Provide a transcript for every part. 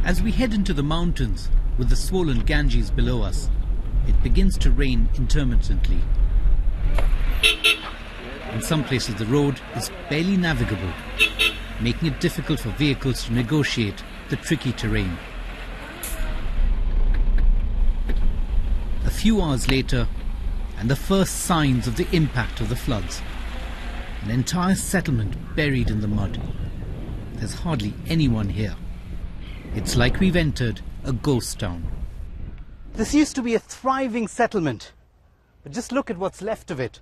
As we head into the mountains with the swollen Ganges below us, it begins to rain intermittently. In some places the road is barely navigable, making it difficult for vehicles to negotiate the tricky terrain. A few hours later, and the first signs of the impact of the floods. An entire settlement buried in the mud. There's hardly anyone here. It's like we've entered a ghost town. This used to be a thriving settlement, but just look at what's left of it.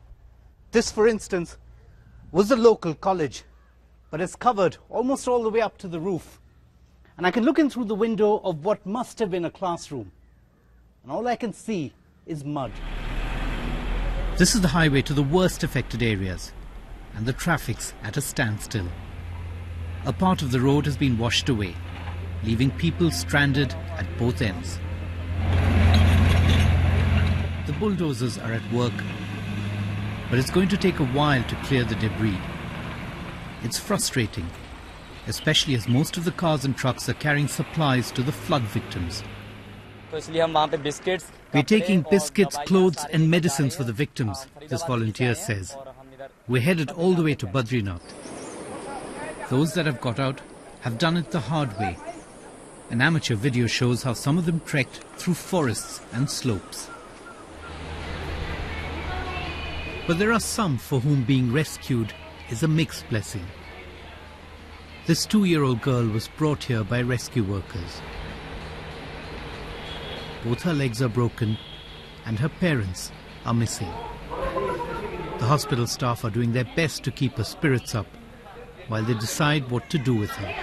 This, for instance, was the local college, but it's covered almost all the way up to the roof. And I can look in through the window of what must have been a classroom, and all I can see is mud. This is the highway to the worst affected areas, and the traffic's at a standstill. A part of the road has been washed away, leaving people stranded at both ends. The bulldozers are at work, but it's going to take a while to clear the debris. It's frustrating, especially as most of the cars and trucks are carrying supplies to the flood victims. We're taking biscuits, clothes and medicines for the victims, this volunteer says. We're headed all the way to Badrinath. Those that have got out have done it the hard way. An amateur video shows how some of them trekked through forests and slopes. But there are some for whom being rescued is a mixed blessing. This 2-year-old girl was brought here by rescue workers. Both her legs are broken and her parents are missing. The hospital staff are doing their best to keep her spirits up while they decide what to do with her.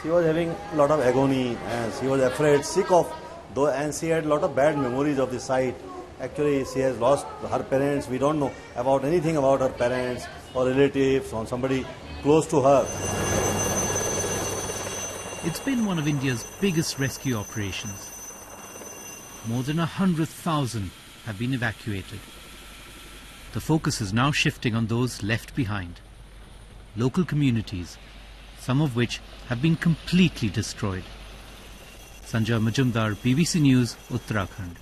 She was having a lot of agony and she was afraid, sick of, though, and she had a lot of bad memories of the site. Actually, she has lost her parents. We don't know about anything about her parents or relatives or somebody close to her. It's been one of India's biggest rescue operations. More than 100,000 have been evacuated. The focus is now shifting on those left behind. Local communities, some of which have been completely destroyed. Sanjay Majumdar, BBC News, Uttarakhand.